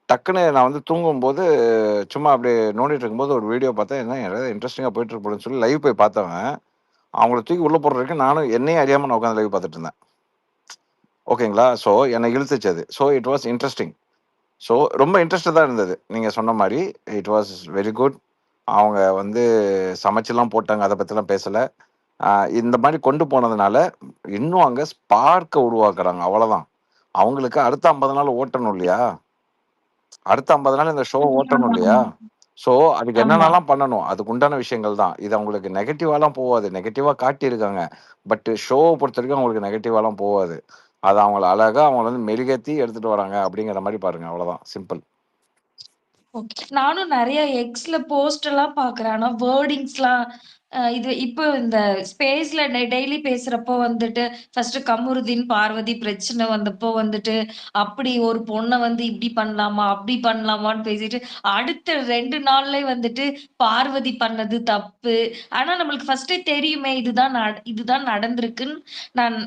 டக்குன்னு நான் வந்து தூங்கும்போது சும்மா அப்படியே நோண்டிட்டு இருக்கும்போது ஒரு வீடியோ பார்த்தேன். என்ன ஏதாவது இன்ட்ரெஸ்டிங்கா போயிட்டு இருக்கு போலன்னு சொல்லி லைவ் போய் பார்த்தவன், அவங்கள தூக்கி உள்ள போடுற வரைக்கும் நானும் என்னையே அறியாம நான் உட்காந்து லைவ் பார்த்துட்டு இருந்தேன். ஓகேங்களா? ஸோ என்ன இழுத்துச்சு அது. So it was interesting. So ரொம்ப இன்ட்ரெஸ்ட்டடா இருந்தது. நீங்க சொன்ன மாரி இட் வாஸ் வெரி குட். அவங்க வந்து சமைச்சுலாம் போட்டாங்க. அத பத்திலாம் பேசல. அ இந்த மாரி கொண்டு போனதுனால, இன்னும் அங்க ஸ்பார்க்க உருவாக்குறாங்க. அவ்வளதான். அவங்களுக்கு அடுத்த 50 நாள் ஓட்டணும் இல்லையா? அடுத்த 50 நாள் இந்த ஷோ ஓட்டணும் இல்லையா? ஸோ அதுக்கு ஆமா. என்னென்னலாம் பண்ணணும்? அதுக்கு உண்டான விஷயங்கள் தான். இது அவங்களுக்கு நெகட்டிவாலாம் போவாது. நெகட்டிவா காட்டியிருக்காங்க. பட் ஷோவ பொறுத்தவரைக்கும் அவங்களுக்கு நெகட்டிவாலாம் போவாது. அத அவங்கள அழகா அவங்கள வந்து மெருகேத்தி எடுத்துட்டு வராங்க அப்படிங்கிற மாரி பாருங்க. அவ்வளதான். சிம்பிள். ஓகே. நானும் நெறைய எக்ஸ்ல போஸ்ட் எல்லாம் பார்க்குறேன். ஆனா வேர்டிங்ஸ்லாம் இது இப்போ இந்த ஸ்பேஸ்ல டெய்லி பேசுறப்போ வந்துட்டு, ஃபர்ஸ்ட்டு கமருதீன், பார்வதி பிரச்சனை வந்தப்போ வந்துட்டு, அப்படி ஒரு பொண்ண வந்து இப்படி பண்ணலாமா? அப்படி பண்ணலாமான்னு பேசிட்டு, அடுத்த 2 நாள்லயே வந்துட்டு பார்வதி பண்ணது தப்பு. ஆனா நம்மளுக்கு ஃபர்ஸ்ட்டே தெரியுமே இதுதான் நடந்திருக்குன்னு நான்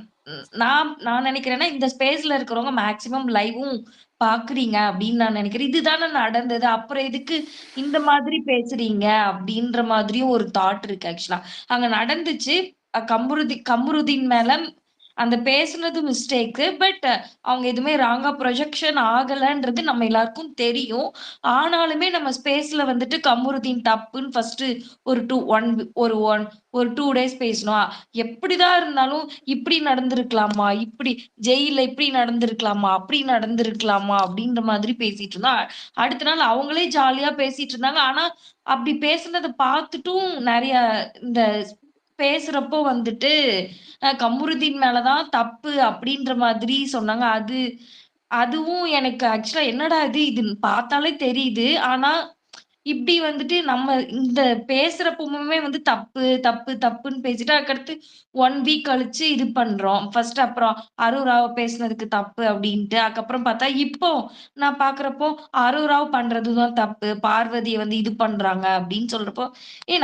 நான் நான் நெனைக்கிறேன்னா, இந்த ஸ்பேஸ்ல இருக்கிறவங்க மேக்ஸிமம் லைவும் பார்க்குறீங்க அப்படின்னு நான் நெனைக்கிறேன். இதுதானே நடந்தது. அப்புறம் எதுக்கு இந்த மாதிரி பேசுறீங்க? அப்படின்ற மாதிரியும் ஒரு தாட் இருக்கு ஆக்சுவலா. அங்க நடந்துச்சு. கமருதீன் மேல அந்த பேசுனது மிஸ்டேக்கு. பட் அவங்க எதுவுமே ராங்கா ப்ரொஜெக்ஷன் ஆகலன்றது நம்ம எல்லாருக்கும் தெரியும். ஆனாலுமே நம்ம ஸ்பேஸ்ல வந்துட்டு கமருதீன் தப்புன்னு ஃபர்ஸ்ட்டு ஒரு 2 1 ஒரு 1 ஒரு 2 டேஸ் பேசணும். எப்படிதான் இருந்தாலும் இப்படி நடந்திருக்கலாமா? இப்படி ஜெயில்ல இப்படி நடந்திருக்கலாமா? அப்படி நடந்திருக்கலாமா? அப்படின்ற மாதிரி பேசிட்டு இருந்தோம். அடுத்த நாள் அவங்களே ஜாலியா பேசிட்டு இருந்தாங்க. ஆனா, அப்படி பேசுனத பார்த்துட்டும் நெறைய இந்த பேசுறப்போ வந்துட்டு, கமருதீன் மேல தான் தப்பு அப்படின்ற மாதிரி சொன்னாங்க. அதுவும் எனக்கு ஆக்சுவலா என்னடா இது! இது பார்த்தாலே தெரியுது. ஆனா, இப்படி வந்துட்டு நம்ம இந்த பேசுறப்பவுமே வந்து தப்பு, தப்பு, தப்புன்னு பேசிட்டு, அதுக்கடுத்து 1 வீக் கழிச்சு இது பண்றோம். ஃபர்ஸ்ட் அப்புறம் அருராவ் பேசுனதுக்கு தப்பு அப்டின்ட்டு. அதுக்கப்புறம் பார்த்தா, இப்போ நான் பார்க்குறப்போ, அருராவ் பண்றது தான் தப்பு. பார்வதிய வந்து இது பண்றாங்க அப்டின்னு சொல்றப்போ,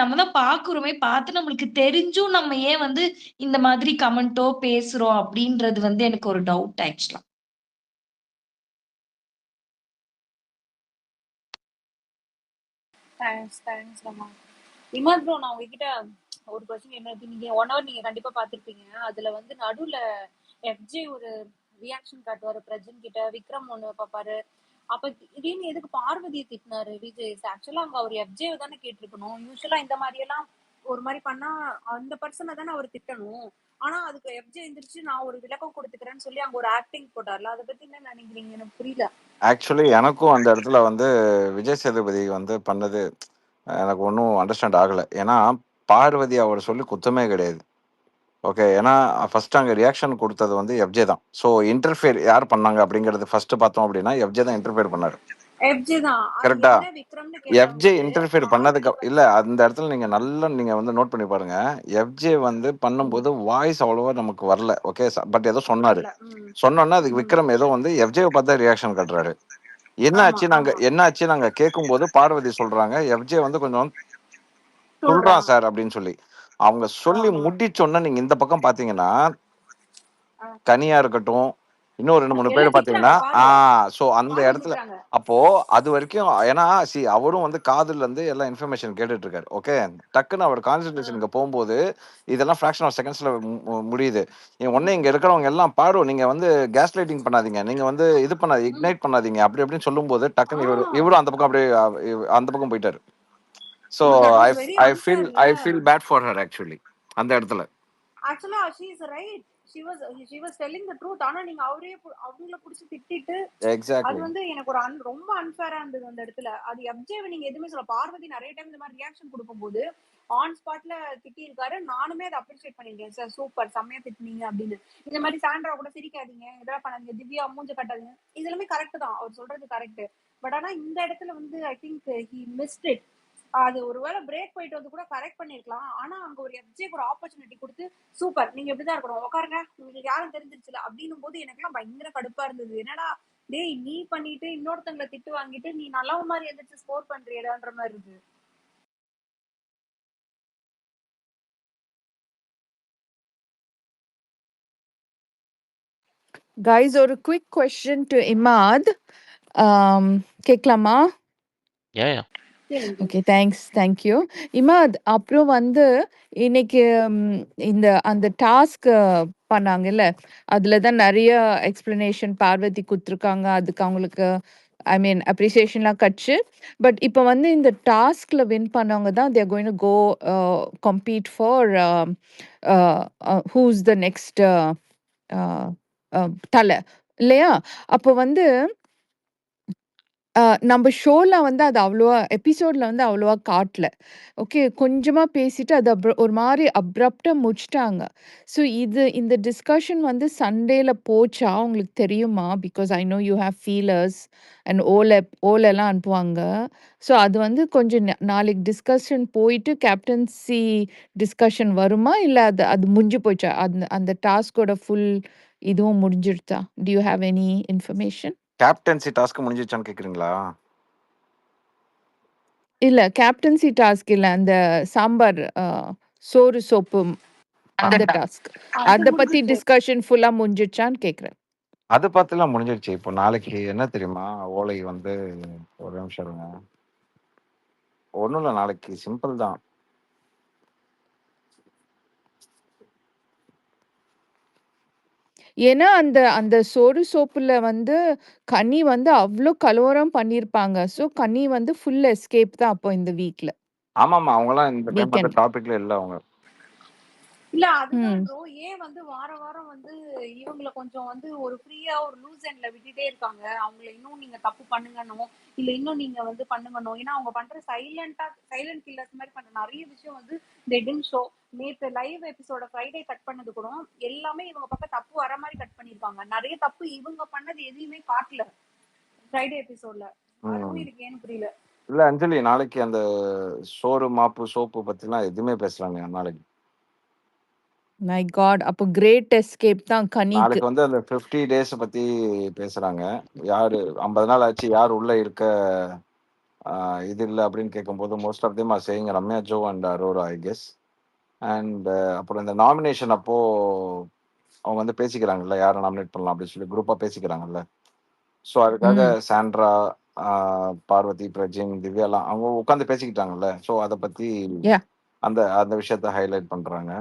நம்ம தான் பார்க்குறோமே, பார்த்து நம்மளுக்கு தெரிஞ்சும் நம்ம ஏன் வந்து இந்த மாதிரி கமெண்ட்டோ பேசுறோம் அப்டின்றது வந்து எனக்கு ஒரு டவுட் ஆக்சுவலா. தேங்க்ஸ் ரமா. இமாத் ப்ரோ, நான் உங்ககிட்ட ஒரு கொஸ்டின் என்ன நீங்க 1 ஹவர் நீங்க கண்டிப்பா பார்த்திருப்பீங்க. அதுல வந்து நடுவுல எஃப்ஜே ஒரு ரியாக்ஷன் காட்டுவாரு பிரஜன் கிட்ட, விக்ரம் ஒண்ணு பாப்பாரு. அப்ப திடீர்னு எதுக்கு பார்வதியை திட்டினாரு விஜய்? ஆக்சுவலா அங்க அவர் எஃப்ஜேவை தானே கேட்டிருக்கணும். யூஸ்வலா இந்த மாதிரி எல்லாம் ஒரு மாதிரி பண்ணா அந்த பர்சனை தானே அவர் திட்டணும். ஆனா அதுக்கு எஃப்ஜே எந்திரிச்சு நான் ஒரு விளக்கம் கொடுத்துக்கிறேன்னு சொல்லி அங்க ஒரு ஆக்டிங் போட்டார்ல, அதை பத்தி என்ன நினைக்கிறீங்க? எனக்கு புரியல. ஆக்சுவலி எனக்கும் அந்த இடத்துல வந்து விஜய் சேதுபதி வந்து பண்ணது எனக்கு ஒன்றும் அண்டர்ஸ்டாண்ட் ஆகல. ஏன்னா, பார்வதி அவர் சொல்லி குத்தமே கிடையாது. ஓகே. ஏன்னா, ஃபர்ஸ்ட் அங்க ரியாக்ஷன் குடுத்தது வந்து எஃப்ஜே தான். ஸோ இன்டர்ஃபியர் யார் பண்ணாங்க அப்படிங்கிறது ஃபர்ஸ்ட் பார்த்தோம் அப்படின்னா, எஃப்ஜே தான் இன்டர்ஃபியர் பண்ணாரு. எஃப்ஜே தான். அது கரெக்ட்டா? என்ன விக்ரம்னு கேட்டா எஃப்ஜே வந்து இன்டர்ஃபியர் பண்ணதுக்கு பார்வதி இல்ல அந்த இடத்துல நீங்க நல்லா நீங்க வந்து நோட் பண்ணி பாருங்க. எஃப்ஜே வந்து பண்ணும்போது வாய்ஸ் அவ்வளவா நமக்கு வரல. ஓகே. பட் ஏதோ சொன்னாரு. வரல. சொன்னோனே அதுக்கு விக்ரம் ஏதோ வந்து எஃப்ஜேவ பார்த்து தான் ரியாக்ஷன் காட்டுறாரு. ஆமா ஆமா என்னாச்சு நாங்க கேட்கும்போது பார்வதி சொல்றாங்க, எஃப்ஜே வந்து கொஞ்சம் துள்றான் சொல்றான். சார் அப்படின்னு சொல்லி. அவங்க சொல்லி ஆமா. முடிச்சோனே நீங்க இந்த பக்கம் பார்த்தீங்கன்னா, கனியா இருக்கட்டும், இன்னும் 2, 3 பேர் எல்லாம் பார்த்தீங்கன்னா, திட்டுறாங்க பாரு. ஸோ அந்த பாரு இடத்துல திட்டுறாங்க. அப்போ அதுவரைக்கும் ஏன்னா அவரும் வந்து காதுல இருந்து எல்லா இன்ஃபர்மேஷன் கேட்டுட்டு இருக்காரு. ஓகே. டக்குன்னு அவர் கான்சன்ட்ரேஷனுக்கு போம்போது, இதெல்லாம் ஃபிராக்ஷன் ஆஃப் செகண்ட்ஸ்ல முடியுது. உடனே இங்க இருக்கிறவங்க எல்லாம் பாரு நீங்க வந்து கேஸ் லைட்டிங் பண்ணாதீங்க. நீங்க வந்து இது பண்ணாதீங்க, இக்னைட் பண்ணாதீங்க. அப்படி இப்படின்னு சொல்லும்போது, டக்குன்னு இவரும் அந்த பக்கம் அப்படியே அந்த பக்கம் போயிட்டாரு. So that I was very I feel அன்ஃபேர்ல. I feel bad for her actually. அந்த இடத்துல. Actually she is right. She was telling the truth. ஆனா நீங்க அவங்கள புடிச்சு திட்டிட்டு அது எக்ஸாக்ட்லி. வந்து எனக்கு ஒரு ரொம்ப அன்ஃபேரா இருந்தது அந்த இடத்துல. அது எஃப்ஜேவை நீங்க எதுவுமே சொல்ல. பார்வதி நிறைய டைம் இந்த மாதிரி ரியாக்ஷன் கொடுக்கும்போது ஆன் ஸ்பாட்ல திட்டி இருக்காரு. நானுமே அதை அப்ரிஷியேட் பண்ணிருக்கேன். சார் சூப்பர், செம்மையா திட்டினீங்க அப்படின்னு. இந்த மாதிரி சாண்ட்ரா கூட சிரிக்காதீங்க, இதெல்லாம் பண்ணாதீங்க, திவ்யா மூஞ்ச கட்டாதீங்க, இது எல்லாமே கரெக்ட் தான், அவர் சொல்றது கரெக்ட். பட் ஆனா இந்த இடத்துல வந்து I think he mist it. அது ஒருவேளை பிரேக் போயிட்டு வந்து கூட கரெக்ட் பண்ணிருக்கலாம். ஆனா அங்க ஒரு எஃப்ஜேக்கு ஒரு ஆப்பர்ச்சுனிட்டி கொடுத்து சூப்பர், நீங்க இப்படிதான் இருக்கணும், உட்காருங்க, உங்களுக்கு யாரும் தெரிஞ்சிருச்சுல அப்படின்னும் போது எனக்கு எல்லாம் பயங்கர கடுப்பா இருந்தது. என்னடா டேய், நீ பண்ணிட்டு இன்னொருத்தங்களை திட்டு வாங்கிட்டு நீ நல்ல மாதிரி எந்திரிச்சு ஸ்கோர் பண்றியடான்ற மாதிரி இருக்கு. Guys, or a quick question to Imad. கேட்கலாமா? ஏன் கேளுங்க ஓகே. தேங்க்யூ. இமாத், அப்புறம் வந்து இன்னைக்கு அந்த டாஸ்க் பண்ணாங்கல்ல, அதுல தான் நெறைய எக்ஸ்ப்ளனேஷன் பார்வதி குடுத்துருக்காங்க. அதுக்கு அவங்களுக்கு ஐ மீன் அப்ரிசியேஷன்லாம் கட்ச்சு. பட் இப்ப வந்து இந்த டாஸ்க்ல வின் பண்ணவங்க தான் they are going to go compete for who's the next தல இல்லையா? அப்போ வந்து நம்ப ஷோல வந்து அது அவ்வளவா எபிசோட்ல வந்து அவ்வளவா காட்டல. ஓகே. கொஞ்சமா பேசிட்டு அது ஒரு மாரி அப்ரப்ட்டா முடிச்சுட்டாங்க. ஸோ இந்த டிஸ்கஷன் வந்து சண்டேல போச்சா உங்களுக்கு தெரியுமா? Because I know you have feelers and ஓலலாம் அனுப்புவாங்க. ஸோ அது வந்து கொஞ்சம் நாளைக்கு டிஸ்கஷன் போயிட்டு கேப்டன்சி டிஸ்கஷன் வருமா? இல்ல அது அது முடிஞ்சு போச்சா? அந்த அந்த டாஸ்க்கோட ஃபுல் இதுவும் முடிஞ்சிருச்சா? Do you have any information? Captaincy task முடிஞ்சிருச்சான்னு கேக்குறீங்களா? இல்ல கேப்டன்சி டாஸ்க் இல்ல. அந்த சாம்பார் சோறு சோப்பு அந்த டாஸ்க். அது அத பத்தி முடிஞ்சிச்சு. டிஸ்கஷன் ஃபுல்லா முடிஞ்சிருச்சான்னு கேக்குறேன். அது பார்த்துலாம் முடிஞ்சிருச்சு. இப்போ நாளைக்கு என்ன தெரியுமா? ஓலை வந்து ஒரு நிமிஷம் இருங்க. ஒண்ணும் இல்ல, நாளைக்கு சிம்பிள் தான். ஏன்னா அந்த அந்த சோறு சோப்புல வந்து கனி வந்து அவ்ளோ கலவரம் பண்ணியிருப்பாங்க. ஸோ கனி வந்து ஃபுல் எஸ்கேப் தான் அப்போ இந்த வீக்ல. ஆமாமா. அவங்கலாம் இந்த டைம் அந்த வீக்கெண்ட். டாபிக்ல இல்ல அவங்க. இல்ல அதுதான் ம். ப்ரோ. ஏன் வந்து வாரம் வந்து இவங்கள கொஞ்சம் வந்து ஒரு ஃப்ரீயா ஒரு லூஸ் எண்ட்ல விட்டுட்டே இருக்காங்க. அவங்கள இன்னும் நீங்க தப்பு பண்ணுங்கனோ, இல்ல இன்னும் நீங்க வந்து பண்ணுங்கனோ. ஏன்னா அவங்க பண்ற சைலண்ட் கில்லர்ஸ் மாதிரி பண்ற நிறைய விஷயம் வந்து they didn't show. நேத்து லைவ் எபிசோட ஃப்ரைடே கட் பண்ணது கூட எல்லாமே இவங்க பக்கம் தப்பு வர மாதிரி கட் பண்ணிருக்காங்க. நிறைய தப்பு இவங்க பண்ணது எதையுமே காட்டல ஃப்ரைடே எபிசோட்ல. அதுவும் ம். எனக்கு ஏன்னு புரியல. இல்ல அஞ்சலி, நாளைக்கு அந்த சோறு, மாப்பு, சோப்பு பத்திலாம் எதுவுமே பேசுறாங்க நாளைக்கு. My god! அப்போ கிரேட் எஸ்கேப் தான் கனிக்கு. நாளைக்கு வந்து அந்த 50 டேஸ் பத்தி பேசுறாங்க. யாரு 50 நாள் ஆச்சு, யார் உள்ள இருக்க இது இல்ல அப்படின்னு கேட்கும்போது most of them are saying Ramya Jo and Aurora I guess. And அப்புறம் இந்த நாமினேஷன் அப்போ அவங்க வந்து பேசிக்கிறாங்கல்ல, யாரை நாமினேட் பண்ணலாம் அப்படின்னு சொல்லி குரூப்பா பேசிக்கிறாங்கல்ல. ஸோ அதுக்காக ம். சாண்ட்ரா, பார்வதி, பிரஜின், திவ்யாலாம் அவங்க உட்காந்து பேசிக்கிட்டாங்கல்ல. ஸோ அதை பத்தி யா. அந்த அந்த விஷயத்த ஹைலைட் பண்றாங்க.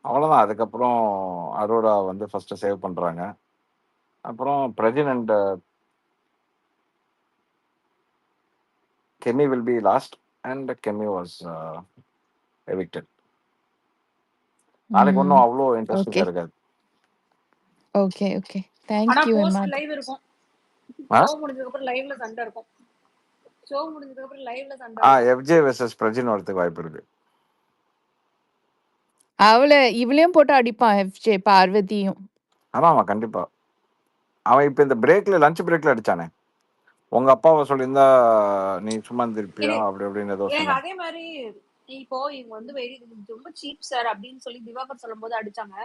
அவ்வளவுதான். அதுக்கப்புறம் அரோரா வந்து ஃபர்ஸ்ட் சேவ் பண்றாங்க. அப்புறம் Prajin and Kemy will be last and Kemy was evicted. நாளைக்கு ஒன்றும் அவ்வளோ ஓகே. இன்ட்ரெஸ்டிங்கா இருக்காது. ஓகே. ஆனா thank you post Imad. Live இருக்கும். ஆ ஷோ முடிஞ்சதுக்கு அப்புறம் லைவ்ல சண்டை இருக்கும். ஷோ முடிஞ்சதுக்கு அப்புறம் லைவ்ல சண்டை இருக்கும். எஃப்ஜே வெர்சஸ் பிரஜின் வரதுக்கு வாய்ப்பு இருக்கு. இவளையும் போட்டு அடிப்பான் எஃப்ஜே பார்வதியும். ஆமா கண்டிப்பா. அவன் இப்ப இந்த பிரேக்ல லஞ்ச் பிரேக்ல அடிச்சானே, உங்க அப்பாவை சொல்லியிருந்தா நீ சும்மா இருந்திருப்பியா எனக்கு அப்படி அப்படின்னு ஏதோ எனக்கு சொன்னான். அதே மாதிரி இப்போ இவங்க வந்து ரொம்ப சீப் சார் அப்படின்னு சொல்லி திவாகர் சொல்லும் போது அடிச்சாங்க.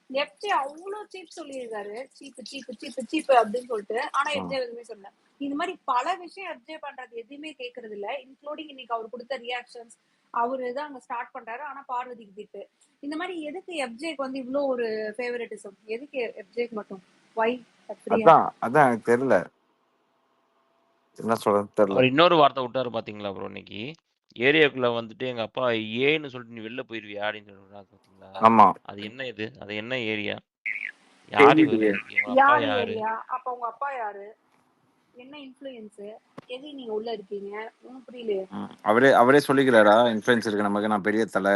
எஃப்ஜே அவ்வளவு சீப் சொல்லியிருக்காரு. சீப் அப்படின்னு சொல்லிட்டு. ஆனா எஃப்ஜே எதுவுமே சொல்லல. இந்த மாதிரி பல விஷயம் எஃப்ஜே பண்றது எதுவுமே கேட்கறது இல்ல. இன்க்ளூடிங் இன்னைக்கு அவர் கொடுத்த ரியாக்ஷன்ஸ். அவரு தான் அங்க ஸ்டார்ட் பண்றாரு. ஆனா பார்வதிக்கு திட்டு. இந்த மாதிரி எதுக்கு எஃப்ஜேக்கு வந்து இவ்வளவு ஒரு ஃபேவரட்டிசம்? எதுக்கு எஃப்ஜேக்கு மட்டும்? வை பிரியா? அதான் எனக்கு தெரியல, என்ன சொல்றது தெரியல. அவர் இன்னொரு வார்த்தை விட்டாரு பாத்தீங்களா ப்ரோ? இன்னைக்கு ஏரியாக்குள்ள வந்துட்டு எங்க அப்பா ஏன்னு சொல்லிட்டு நீ வெளில போயிருவியா அப்படின்னு சொல்றாரு பாத்தீங்களா? ஆமா, அது என்ன இது? அது என்ன ஏரியா? யார் இவரு? உங்க அப்பா யார் யாரு? ஏரியா? அப்ப உங்க அப்பா யாரு? என்ன இன்ஃப்ளூயன்ஸ்? எது நீங்க உள்ள இருக்கீங்க? ஒன்னும் புரியலையே. அவரே சொல்லிக்கிறாரா இன்ஃபுளுன்ஸ் இருக்கு நமக்கு, நான் பெரிய தலை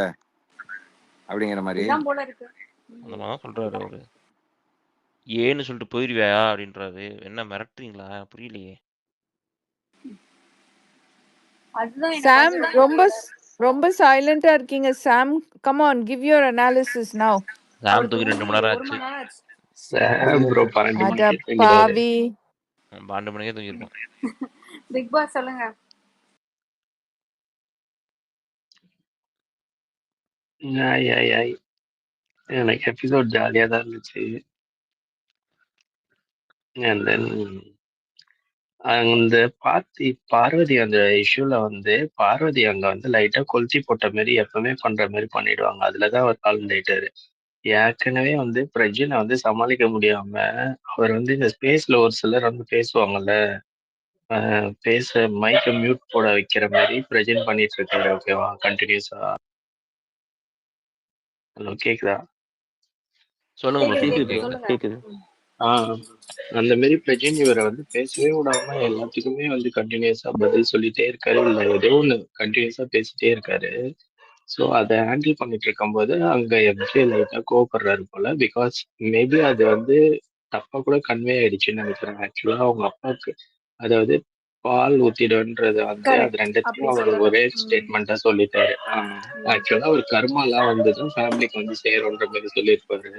அப்படிங்கிற மாதிரி. அப்படிதான் போல இருக்கு. அந்த மாதிரி சொல்றாரு அவரு. ஏன்னு சொல்லிட்டு போயிருவியா அப்படின்றாரு. என்ன மிரட்டுறீங்களா? புரியலையே. அதுதான் எனக்கு சாம் வந்து ரொம்ப ரொம்ப சைலண்டா இருக்கீங்க. Sam, come on, give your analysis now. Sam அவர் தூக்கி 2 தூங்கி மணி நேரம் 1 ஆச்சு. மணி நேரம் ஆச்சு. சாம் ப்ரோ 12 அட மணிக்கே தூங்கிடுவாரு. பாவி. 12 மணிக்கே தூங்கிருப்பான். பிக் பாஸ் சொல்லுங்க. ஆய். எனக்கு எபிசோட் ஜாலியா தான் இருந்துச்சு. அண்ட் தென் அந்த பார்வதி அந்த இஷ்யூல வந்து பார்வதி அங்க வந்து லைட்டா கொளுத்தி போட்ட மாதிரி எப்பவுமே பண்ற மாதிரி பண்ணிடுவாங்க. அதுலதான் அவர் காலம் ஆயிட்டாரு. ஏற்கனவே வந்து பிரஜினை வந்து சமாளிக்க முடியாம அவர் வந்து இந்த ஸ்பேஸ்ல ஒரு சிலர் வந்து பேசுவாங்கல்ல, பேச மைக்க மியூட் போட வைக்கிற மாதிரி பிரஜென்ட் பண்ணிட்டு இருக்காரு. ஓகேவா, கண்டினியூஸா. ஹலோ, கேக்குதா? சொல்லுங்க ப்ரோ, கேக்குது கேக்குது கேக்குது கேக்குது. சொல்லுங்க. கேக்குது. அந்த மாதிரி பிரஜின் இவரை வந்து பேசவே விடாம எல்லாத்துக்குமே வந்து கண்டினியூஸா பதில் சொல்லிட்டே இருக்காரு, இல்ல ஏதோ ஒண்ணு கண்டினியூஸா பேசிட்டே இருக்காரு. ஸோ அதை ஹேண்டில் பண்ணிட்டு இருக்கும்போது அங்க எஃப்ஜே லைட்டா கோவப்படுறாரு போல. பிகாஸ் மேபி அது வந்து தப்பா கூட கன்வே ஆயிடுச்சுன்னு நினைக்கிறேன். ஆக்சுவலா அவங்க அப்பாவுக்கு, அதாவது பால் ஊத்திடுன்றது வந்து அது கரெக்ட், அப்படி ரெண்டத்தையும் அவர் சொல்லல. ஒரே ஸ்டேட்மெண்டா சொல்லிட்டாரு. ஆக்சுவலா ஒரு கர்மாலாம் வந்துதான் ஃபேமிலிக்கு வந்து சேரும்ன்ற மாதிரி சொல்லியிருப்பாரு.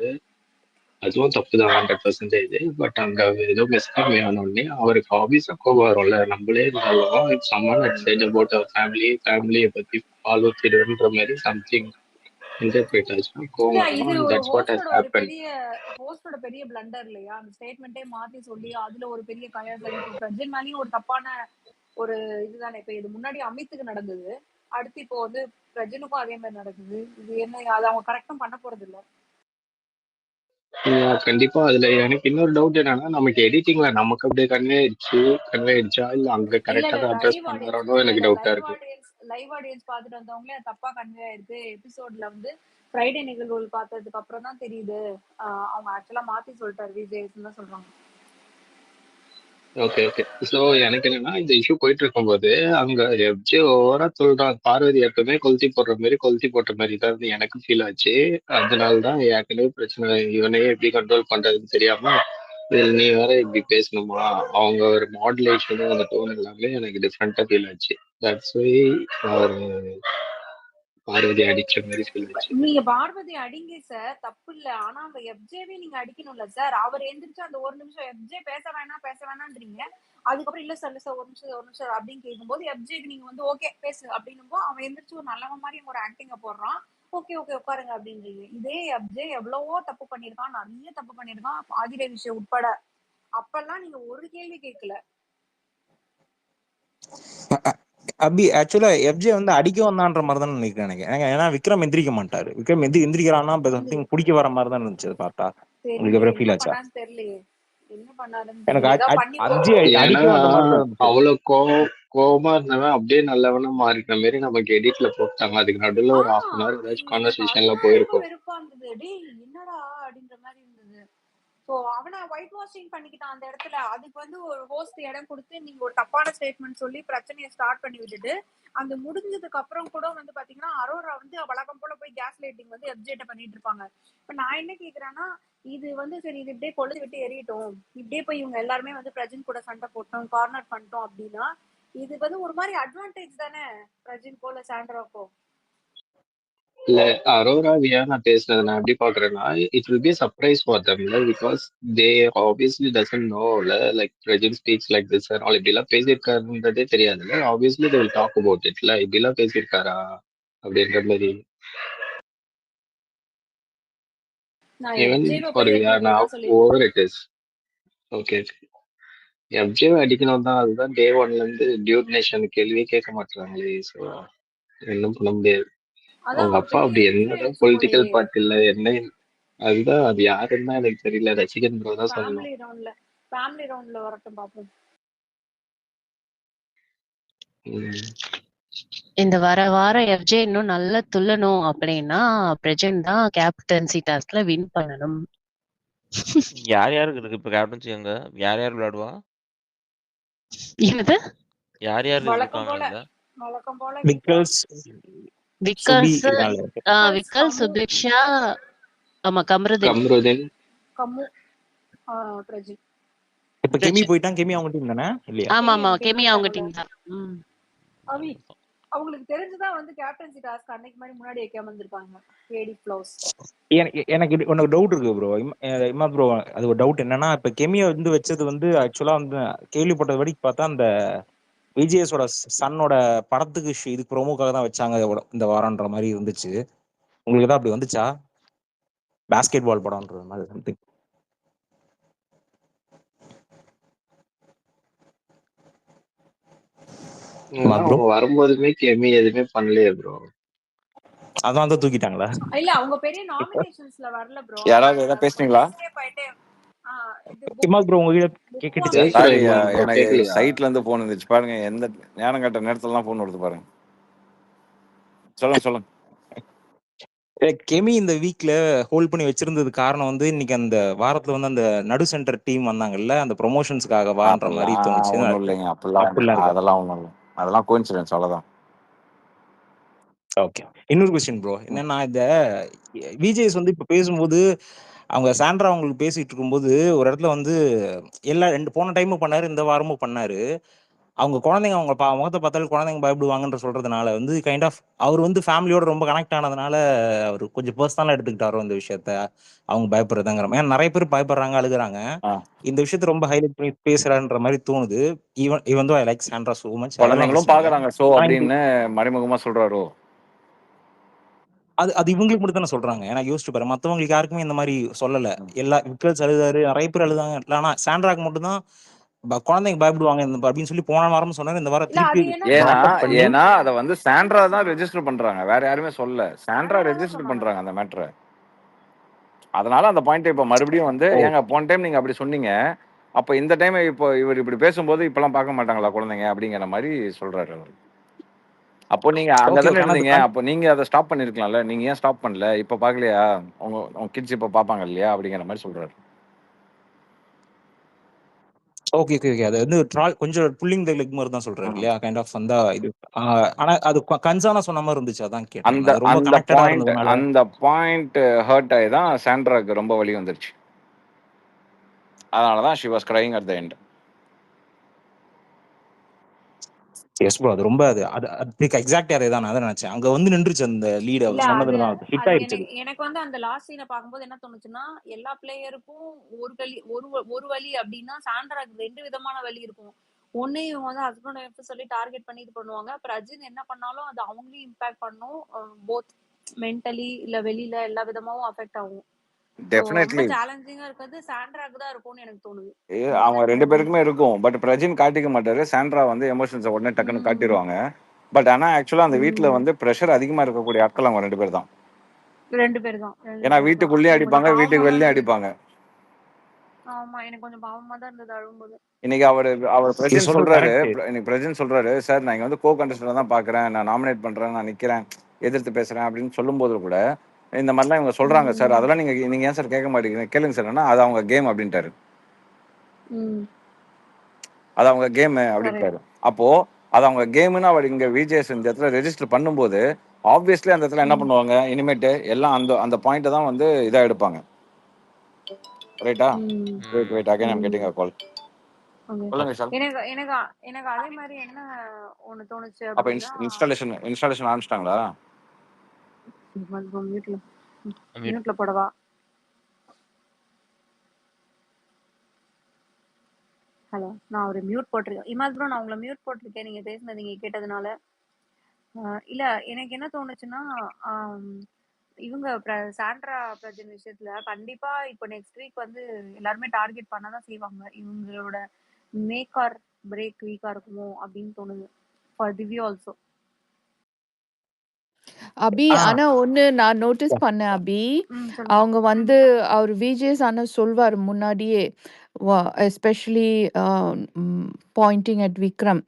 அதுவும் தப்பு தான் 100%. பட் அங்க ஏதோ மிஸ்கன்வே ஆனோடனே அவருக்கு ஆபீஸா கோபம் வரும்ல. நம்மளே இருந்தாலும் someone outside about our ஃபேமிலியை பத்தி பால் ஊத்திடுன்ற மாதிரி சம்திங் இன்டர்பிரேட் ஆச்சுன்னா இல்ல கோவம் இது வரும். ஒரு தட்ஸ் வாட் ஹஸ் ஹேப்பன். ஹோஸ்டோட பெரிய பிளண்டர் இல்லையா? அந்த ஸ்டேட்மெண்ட்டே மாத்தி சொல்லி அதுல ஒரு பெரிய கையாசல். இப்போ பிரஜன் மேலேயும் ஒரு தப்பான ஒரு இதுதானே. இப்ப இது முன்னாடி அமித்துக்கு நடந்தது, அடுத்து இப்போ வந்து பிரஜனுக்கும் அதே மாதிரி நடக்குது. இது என்ன, அதை அவங்க கரெக்டும் பண்ண போறது இல்ல. கண்டிப்பா அதுல எனக்கு இன்னொரு டவுட் என்னன்னா, நமக்கு எடிட்டிங்ல நமக்கு அப்படியே கன்வே ஆயிடுச்சா, இல்ல அங்க இல்ல கரெக்டா இல்ல தான் அட்ரஸ் லைவ் ஆடியன்ஸ், பண்ணாரோ எனக்கு டவுட்டா இருக்கு. லைவ் ஆடியன்ஸ் பாத்துட்டு வந்தவங்களே அது தப்பா கன்வே ஆயிருக்கு. எபிசோட்ல வந்து ஃப்ரைடே நிகழ்வுகள் பார்த்ததுக்கு அப்புறம் தான் தெரியுது. அவங்க ஆக்சுவலா மாத்தி சொல்லிட்டாரு விஜய் தான் சொல்றாங்க. Okay okay. ஸோ எனக்கு என்னன்னா, இந்த இஷ்யூ போயிட்டு இருக்கும்போது அங்க எஃப்ஜே ஓவரா சொல்றான், பார்வதி எப்பவுமே கொளுத்தி போட்ட மாதிரி தான் வந்து எனக்கு ஃபீல் ஆச்சு. அதனாலதான் ஏற்கனவே பிரச்சனை, இவனையே எப்படி கண்ட்ரோல் பண்றதுன்னு தெரியாம இதில் நீ வேற இப்படி பேசணுமா, அவங்க ஒரு மாடுலேஷனும் அந்த டோன் எல்லாமே எனக்கு டிஃப்ரெண்டா ஃபீல் ஆச்சு. தட்ஸ் வை அவர் பார்வதி அடிச்ச மாதிரி ஃபீல் ஆச்சு. நீங்க பார்வதி அடிங்க சார், தப்பு இல்ல. ஆனா அந்த எஃப்ஜேவே நீங்க அடிக்கணும்ல சார். அவர் எந்திரிச்சு அந்த ஒரு நிமிஷம் எஃப்ஜே பேச வேணான்றீங்க. அதுக்கப்புறம் இல்ல சார் ஒரு நிமிஷம் அப்படின்னு கேட்கும்போது எஃப்ஜேக்கு நீங்க வந்து ஓகே பேசு அப்படின்னும் அவன் எந்திரிச்சு ஒரு நல்லவன் மாதிரி ஒரு ஆக்டிங்க போடுறான். ஓகே உட்காருங்க அப்படின்றீங்க. இதே எஃப்ஜே எவ்வளவோ தப்பு பண்ணிருக்கான், நிறைய தப்பு பண்ணிருக்கான், ஆதிரை விஷயம் உட்பட. அப்பெல்லாம் நீங்க ஒரு கேள்வி கேட்கல. அபி ஆக்சுவலா எஃப்ஜே வந்து அடிக்க வந்தான்ற மாதிரி தான் நினைக்கிறேன். ஏன்னா விக்ரம் எந்திரிக்க மாட்டாரு. விக்ரம் எந்திரிக்கிறான்னா சம்திங் பிடிக்க வர மாதிரி தான் இருந்துச்சு. பார்த்தா உங்களுக்கு தெரியல எப்படி என்ன ஃபீல் ஆச்சா? பண்ணான்னு தெரியலையே. என்ன பண்ணாருன்னு எனக்கு தெரியல. ஏதாவது பண்ணி அஜி அடிக்க ஏன்னா வந்த மாதிரி தான் இருந்துச்சு. அவ்வளவு கோவமா இருந்தவன் அப்படியே நல்லவனா மாறின மாதிரி நமக்கு எடிட்ல போட்டாங்க. அதுக்கு நடுவில் ஒரு half an hour ஏதாச்சும் எனக்கு கான்வர்சேஷன்ல அதுதான் ரொம்ப போயிருக்கும். வெறுப்பா இருந்தது. டேய் என்னடா அப்படின்ற மாதிரி இருந்தது. ஸோ அவனை ஒயிட் வாஷிங் பண்ணிக்கிட்டான் அந்த இடத்துல. அதுக்கு வந்து ஒரு ஹோஸ்ட் இடம் கொடுத்து நீங்க ஒரு தப்பான ஸ்டேட்மெண்ட் சொல்லி பிரச்சனையை ஸ்டார்ட் பண்ணி விட்டுட்டு, அந்த முடிஞ்சதுக்கு அப்புறம் கூட வந்து பாத்தீங்கன்னா அரோரா வந்து வழக்கம் போல போய் கேஸ் லைட்டிங் வந்து எப்ஜெக்ட் பண்ணிட்டு இருப்பாங்க. இப்ப நான் என்ன கேக்குறேன்னா, இது வந்து சரி இது இப்படியே கொழுந்து விட்டு எரியட்டும், இப்படியே போய் இவங்க எல்லாருமே வந்து பிரஜின் கூட சண்டை போட்டோம், கார்னர் பண்ணிட்டோம் அப்படின்னா இது வந்து ஒரு மாதிரி அட்வான்டேஜ் தானே பிரஜின் போல சாண்ட்ராக்கோ. இல்ல, அரோரா வியா நான் பேசுனது நான் எப்படி பாக்குறேன்னா, it will be surprise for them. Because they obviously doesn't know like Prajin speaks like this and all. இப்படி எல்லாம் பேசியிருக்காருன்றதே தெரியாதுல்ல. Obviously they will talk about இட்ல. இப்படி எல்லாம் பேசியிருக்காரா அப்படின்ற மாதிரி. ஈவன் ஃபார் வியா நான் ஓவர் இட் இஸ் ஓகே. எஃப்ஜேவை அடிக்கணும் தான், அதுதான் டே ஒன்ல இருந்து டியூட் நேஷன் கேள்வியே கேட்க மாட்டாங்களே. ஸோ என்ன பண்ண முடியாது. அவங்க அப்பா அப்படி என்னதான் பொலிட்டிக்கல் பார்ட்டில என்ன, அதுதான் அது யாருன்னா எனக்கு தெரியல. ரசிகன் ப்ரோ தான் சொல்லணும். ஃபேமிலி ரவுண்ட்ல வரட்டும் பாப்போம். இந்த வாரம் எஃப்ஜே இன்னும் நல்லா துள்ளணும் அப்படின்னா பிரஜன் தான் கேப்டன்சி டாஸ்க்ல வின் பண்ணணும். யார் இருக்கு இப்ப கேப்டன்சி? அங்க யார் விளையாடுவா? என்னது? யார் வழக்கம் இருக்காங்க? போல விக்கல்ஸ், விக்கல், சுபிக்ஷா, ஆமா கம்ருதீன், பிரஜி. இப்ப கெமி போயிட்டான். கெமி அவங்க டீம் தானே இல்லையா? ஆமா கெமி அவங்க டீம் தான். அவி அவங்களுக்கு தெரிஞ்சுதான் வந்து கேப்டன்சி டாஸ்க் அன்னைக்கு மாதிரி முன்னாடி வைக்காம வந்திருப்பாங்க. ஏடி ப்ளவுஸ். எனக்கு ஒன்னு டவுட் இருக்கு ப்ரோ. இமாத் ப்ரோ, அது ஒரு டவுட் என்னன்னா, இப்ப கெமியை வந்து வச்சது வந்து ஆக்சுவலா வந்து கேள்விப்பட்டது வரைக்கும் பார்த்தா அந்த விஜிஎஸோட சன்னோட படத்துக்கு இது ப்ரோமோக்காக தான் வச்சாங்க இந்த வாரம்ன்ற மாதிரி இருந்துச்சு. உங்களுக்கு தான் அப்படி வந்துச்சா? பாஸ்கெட் பால் படம்ன்றது மாதிரி சம்திங். வரும்போதுமே கெமி எதுவுமே பண்ணலையே ப்ரோ. அதான் தான் தூக்கிட்டாங்களா? இல்ல அவங்க பெரிய நாமினேஷன்ஸ்ல வரல ப்ரோ. யாராவது ஏதாவது பேசுனீங்களா? எஸ்கேப் ஆயிட்டே இது புக் இமாத் ப்ரோ உங்ககிட்ட புக் கேட்டுச்சா? வாங்க சாரி, bro, எனக்கு கேக்கலையா? சைட்ல இருந்து போன் இருந்துச்சு பாருங்க. எந்த நேரம் கட்ட நேரத்துலலாம் போன் வருது பாருங்க. சொல்லுங்க. கெமி இந்த வீக்ல ஹோல்ட் பண்ணி வச்சிருந்தது காரணம் வந்து இன்னைக்கு அந்த வாரத்துல வந்து அந்த நடு சென்டர் டீம் வந்தாங்கல்ல, அந்த ப்ரொமோஷன்ஸ்க்காக வான்ற மாதிரி அப்படிலாம் தோணுச்சு. ஒன்றும் இல்லைங்க. அப்படிலாம் இருக்கா? அதெல்லாம் ஒன்றும் இல்லை. அதெல்லாம் கோயின்சிடன்ஸ், அவ்வளோதான். ஓகே. இன்னொரு கொஸ்டின் ப்ரோ, என்னன்னா இந்த விஜேஎஸ் வந்து இப்ப பேசும்போது அவங்க சாண்ட்ரா அவங்களுக்கு பேசிட்டு இருக்கும்போது ஒரு இடத்துல வந்து போன டைமும் பண்ணாரு, இந்த வாரமும் பண்ணாரு. அவங்க குழந்தைங்க அவங்க முகத்தை பார்த்தாலும் குழந்தைங்க பயப்படுவாங்கன்ற சொல்றதுனால வந்து கைண்ட் ஆஃப் அவர் வந்து ஃபேமிலியோட ரொம்ப கனெக்ட் ஆனதுனால அவர் கொஞ்சம் பர்சனலா எடுத்துக்கிட்டாரோ இந்த விஷயத்த, அவங்க பயப்படுறதுங்கிற மாதிரி. ஏன்னா நிறைய பேர் பயப்படுறாங்க, அழுகுறாங்க. இந்த விஷயத்த ரொம்ப ஹைலைட் பண்ணி பேசுறான்ற மாதிரி தோணுது. Even though I like Sandra so much. குழந்தைங்களும் பாக்குறாங்க ஷோ அப்படின்னு மறைமுகமா சொல்றாரோ? அது இவங்களுக்கு மட்டும் தானே சொல்றாங்க. ஏன்னா யோசிச்சு பாரு, மத்தவங்களுக்கு யாருக்குமே இந்த மாதிரி சொல்லல. எல்லா விக்கல்ஸ் அழுதாரு, நிறைய பேர் அழுதாங்க. ஆனா சாண்ட்ராக்கு மட்டும் தான் குழந்தைங்க பயப்படுவாங்க அப்படின்னு சொல்லி போன வாரம் சொன்னாரு. இந்த வாரம் இல்ல அது திருப்பி என்ன ஏன்னா அதை வந்து சாண்ட்ரா தான் ரெஜிஸ்டர் பண்றாங்க, வேற யாருமே சொல்லல. சாண்ட்ரா ரெஜிஸ்டர் பண்றாங்க அந்த மேட்டரை. அதனால அந்த பாயிண்ட் இப்ப மறுபடியும் வந்து ஏங்க போன டைம் நீங்க அப்படி சொன்னீங்க, அப்ப இந்த டைம் இப்போ இவர் இப்படி பேசும்போது இப்பெல்லாம் பார்க்க மாட்டாங்களா குழந்தைங்க அப்படிங்கிற மாதிரி சொல்றாரு அவர். அப்போ நீங்க அங்கதானே இருந்தீங்க, அப்போ நீங்க அதை ஸ்டாப் பண்ணிருக்கலாம்ல, நீங்க ஏன் ஸ்டாப் பண்ணல? இப்ப பாக்கலையா? உங்க கிட்ஸ் இப்ப பாப்பாங்க இல்லையா அப்படிங்கிற மாதிரி சொல்றாரு. Okay okay okay. அது வந்து கொஞ்சம் புல்லிங் த லெக் மாதிரி தான் சொல்றாரு இல்லையா? கைண்ட் ஆஃப் வந்தா இது. ஆனா அது கன்சர்னா சொன்ன மாதிரி இருந்துச்சு, அதான் கேட்டேன். அது ரொம்ப கனெக்டடா இருந்ததுனால அந்த பாயிண்ட் ஹர்ட் ஆகி தான் சாண்ட்ராக்கு ரொம்ப வலி வந்துருச்சு. அதனாலதான் she was crying at the end. Yes bro, அது ரொம்ப அதுக்கு எக்ஸாக்ட் அதே தான் நான் நினைச்சேன். அங்க வந்து நின்றுச்சு அந்த லீட், அவர் சொன்னதுதான் ஹிட் ஆயிடுச்சு. எனக்கு வந்து அந்த லாஸ்ட் சீனை பார்க்கும்போது என்ன தோணுச்சுன்னா, எல்லா பிளேயருக்கும் ஒரு வலி அப்படின்னா சாண்ட்ராக்கு 2 விதமான வலி இருக்கும். ஒண்ணு இவங்க வந்து ஹஸ்பண்ட் ஒய்ஃப் சொல்லி டார்கெட் பண்ணி இது பண்ணுவாங்க. பிரஜின் என்ன பண்ணாலும் அது அவங்களையும் இம்பாக்ட் பண்ணும். போத் மென்டலி இல்ல வெளியில எல்லா விதமாவும் அஃபெக்ட் ஆகும். ரொம்ப சேலஞ்சிங்கா இருக்கிறது சாண்ட்ராக்கு தான் இருக்கும்னு எனக்கு தோணுது. அவங்க 2 பேருக்குமே இருக்கும். பட் பிரஜின் காட்டிக்க மாட்டாரு. சாண்ட்ரா வந்து எமோஷன்ஸை உடனே டக்குன்னு காட்டிடுவாங்க. பட் ஆனா ஆக்சுவலா அந்த வீட்டுல வந்து ப்ரெஷர் அதிகமா இருக்கக்கூடிய ஆட்கள் அவங்க 2 பேர் தான். 2 பேர் தான். ஏன்னா வீட்டுக்குள்ளேயும் அடிப்பாங்க, வீட்டுக்கு வெளியும் அடிப்பாங்க. ஆமா, எனக்கு கொஞ்சம் பாவமா தான் இருந்தது அழும்போது. இன்னைக்கு அவர் பிரஜன் சொல்றாரு, சார் நான் இங்க வந்து கோ கண்டஸ்டன்ட் தான் பாக்குறேன், நான் நாமினேட் பண்றேன், நான் நிக்கிறேன், எதிர்த்து பேசுறேன் அப்படின்னு சொல்லும் போது கூட இந்த மாதிரிலாம் இவங்க சொல்றாங்க சார், அதெல்லாம் நீங்க ஏன் சார் கேட்க மாட்டேங்கிறீங்க, கேளுங்க சார், அது அவங்க கேம் அப்படின்ட்டாரு. அது அவங்க கேம் அப்படின்ட்டாரு. அப்போ அது அவங்க கேம்னு அவர் இங்க விஜேஎஸ் இந்த இடத்துல ரெஜிஸ்டர் பண்ணும்போது ஆப்வியஸ்லி அந்த இடத்துல என்ன பண்ணுவாங்க, இனிமேட்டு எல்லாம் அந்த பாயிண்ட்டை தான் வந்து இதா எடுப்பாங்க. ரைட்டா? Wait again I'm getting a call. சொல்லுங்க சார். எனக்கு அதே மாதிரி என்ன ஒன்னு தோணுச்சு அப்ப அப்படின்னா, இன்ஸ்டாலேஷன் ஆரம்பிச்சிட்டாங்களா? மியூட்ல போடவா? ஹலோ, நான் ஒரு மியூட் போட்டிருக்கேன். இமாத் ப்ரோ, நான் உங்களை மியூட் போட்டிருக்கேன் நீங்க பேசுனது நீங்க கேட்டதுனால. இல்ல, எனக்கு என்ன தோணுச்சுன்னா, இவங்க சாண்ட்ரா பிரஜன் விஷயத்துல கண்டிப்பா இப்போ நெக்ஸ்ட் வீக் வந்து எல்லாருமே டார்கெட் பண்ணதான் செய்வாங்க. இவங்களோட மேக் ஆர் பிரேக் வீக்கா இருக்குமோ அப்படின்னு தோணுது. For Divya also. அபி, ஆனா ஒண்ணு நான் நோட்டீஸ் பண்ணேன் அபி, அவங்க வந்து அவர் விஜேஎஸ் ஆனா சொல்வார் முன்னாடியே, especially pointing at Vikram,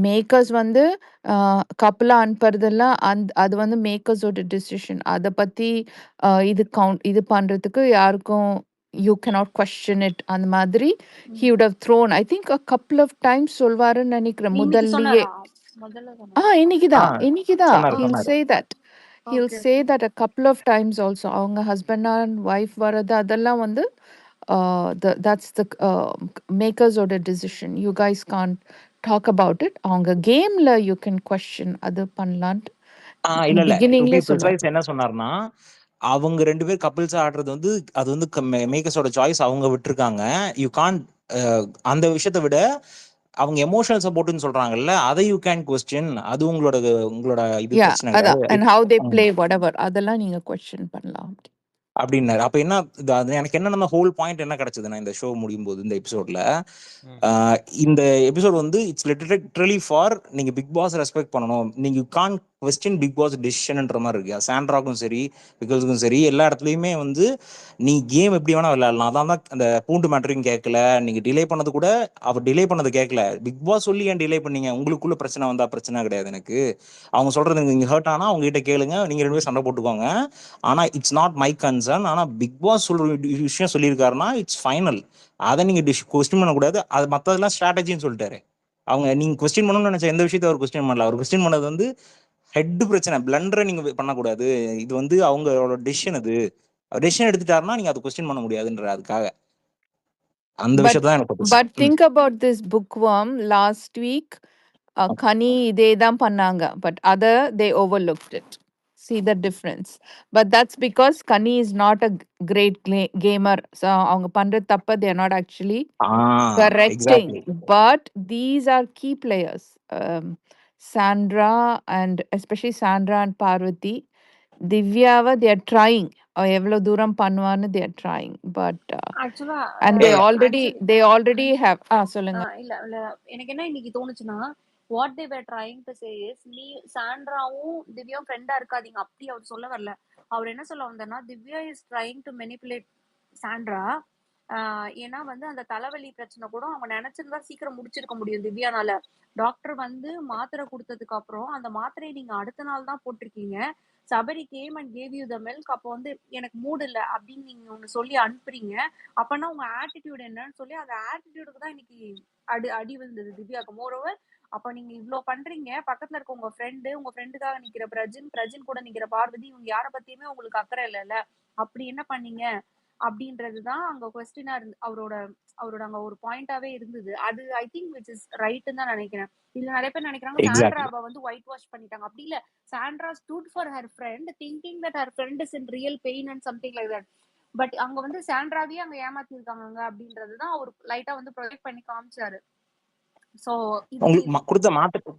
makers வந்து கப்பலா அனுப்புறதெல்லாம் அது வந்து மேக்கர்ஸோட டிசிஷன். அதை பத்தி இது பண்றதுக்கு யாருக்கும் யூ cannot question it அந்த மாதிரி he would have thrown, I think a couple of times சொல்வாருன்னு நினைக்கிறேன் முதல்லயே. இன்னைக்குதான் he'll say that. He'll say that a couple of times also. அவங்க ஹஸ்பண்ட் அண்ட் ஒய்ஃப் வர்றது அதெல்லாம் வந்து that's the makers of the decision. You guys can't talk about it. அவங்க கேம்ல you can question அது பண்ணலான்ட்டு பிகினிங்ல சொல்லுவாங்க. என்ன சொன்னார்னா, அவங்க 2 பேர் கப்பிள்ஸா ஆடுறது வந்து அது வந்து மேக்கர்ஸோட சாய்ஸ், அவங்க விட்டுருக்காங்க. யூ கான்ட் அந்த விஷயத்தை விட அவங்க எமோஷனல் சப்போர்ட்னு சொல்றாங்கல்ல, அதை யூ கேன் क्वेश्चन. அது உங்களோட இது பிரச்சனை இல்ல. and how they play whatever அதெல்லாம் நீங்க क्वेश्चन பண்ணலாம் அப்படின்னாரு. அப்ப என்ன எனக்கு என்னன்னா ஹோல் பாயிண்ட் என்ன கிடைச்சதுன்னா, இந்த ஷோ முடியும் போது இந்த எபிசோட்ல இந்த எபிசோட் வந்து இட்ஸ் லிட்டரலி ஃபார் நீங்க பிக் பாஸ் ரெஸ்பெக்ட் பண்ணணும். நீங்க கான் கொஸ்டின் பிக் பாஸ் டிசிஷன்ன்ற மாதிரி இருக்கு. சாண்ட்ராக்கும் சரி பிகல்ஸுக்கும் சரி எல்லா இடத்துலையுமே வந்து நீ கேம் எப்படி வேணா விளையாடலாம். அதான் தான் அந்த பூண்டு மேட்டரையும் கேட்கல, நீங்க டிலே பண்ணது கூட அவர் டிலே பண்ணது கேட்கல. பிக் பாஸ் சொல்லி ஏன் டிலே பண்ணீங்க? உங்களுக்குள்ள பிரச்சனை வந்தா பிரச்சனை கிடையாது எனக்கு. அவங்க சொல்றது நீங்க ஹர்ட் ஆனா அவங்க கிட்ட கேளுங்க, நீங்க 2 பேரும் சண்டை போட்டுக்கோங்க. ஆனா இட்ஸ் நாட் மை கன்சர்ன். ஆனா பிக் பாஸ் சொல்ற விஷயம் சொல்லியிருக்காருன்னா இட்ஸ் ஃபைனல். அதை நீங்க கொஸ்டின் பண்ணக்கூடாது. அது மற்றதெல்லாம் ஸ்ட்ராட்டஜின்னு சொல்லிட்டாரு. அவங்க நீங்க கொஸ்டின் பண்ணணும்னு நினைச்ச எந்த விஷயத்த அவர் கொஸ்டின் பண்ணல. அவர் கொஸ்டின் பண்ணது வந்து ஹெட் பிரச்சனை, பிளண்டரை நீங்க பண்ணக்கூடாது. இது வந்து அவங்களோட டெசிஷன். அது டெசிஷன் எடுத்துட்டாருன்னா நீங்க அதை கொஸ்டின் பண்ண முடியாதுன்ற அதுக்காக அந்த But விஷயத்தான் எனக்கு பட்டுச்சு. think about this bookworm last week. Kani இதே தான் பண்ணாங்க, but other they overlooked it. See the difference. But that's because Kani is not a great gamer. So அவங்க பண்ற தப்ப they are not actually correcting. Exactly. But these are key players. Sandra and especially Sandra and Parvati. Divyaவை they are trying. எவ்வளவு தூரம் பண்ணுவான்னு they are trying. But ஆக்சுவலா and they already have சொல்லுங்க. இல்ல எனக்கு என்ன இன்னைக்கு தோணுச்சுன்னா, what they where trying to say is, நீ சாண்ட்ராவும் திவ்யாவும் ஃப்ரெண்டா இருக்காதீங்க அப்படி அவர் சொல்ல வரல. அவர் என்ன சொல்ல வந்தாருன்னா, Divya is trying to manipulate Sandra. ஏன்னா வந்து அந்த தலைவலி பிரச்சனை கூட அவங்க நினைச்சிருந்தா சீக்கிரம் முடிச்சிருக்க முடியும் திவ்யானால. டாக்டர் வந்து மாத்திரை கொடுத்ததுக்கு அப்புறம் அந்த மாத்திரையை நீங்க அடுத்த நாள் தான் போட்டிருக்கீங்க. Sabari game and gave you the milk. அப்போ வந்து எனக்கு மூட் இல்லை அப்படின்னு நீங்க ஒண்ணு சொல்லி அனுப்புறீங்க. அப்பனா உங்க ஆட்டிடியூட் என்னன்னு சொல்லி அந்த ஆட்டிடியூடுக்கு தான் இன்னைக்கு அடி விழுந்தது திவ்யாக்கு. மோரோவர் அப்ப நீங்க இவ்வளவு பண்றீங்க, பக்கத்துல இருக்க உங்க ஃப்ரெண்டுக்காக நிக்கிற பிரஜின் கூட நிக்கிற பார்வதி, இவங்க யார பத்தியுமே உங்களுக்கு அக்கறை இல்லைல்ல, அப்படி என்ன பண்ணீங்க அப்படின்றதுதான் அங்க கொஸ்டினா இருந்து அவரோட அங்க ஒரு பாயிண்டாவே இருந்தது. அது ஐ திங்க் விச் இஸ் ரைட்னு தான் நினைக்கிறேன். இதுல நிறைய பேர் நினைக்கிறாங்க சாண்ட்ராவை வந்து ஒயிட் வாஷ் பண்ணிட்டாங்க. அப்படி இல்ல, Sandra stood for her friend thinking that her friend is in real pain and something like that. But அங்க வந்து சாண்ட்ராவே அங்க ஏமாத்தி இருக்காங்க அப்படின்றதுதான் அவர் லைட்டா வந்து ப்ரொஜெக்ட் பண்ணி காமிச்சாரு. சோ உங்களுக்கு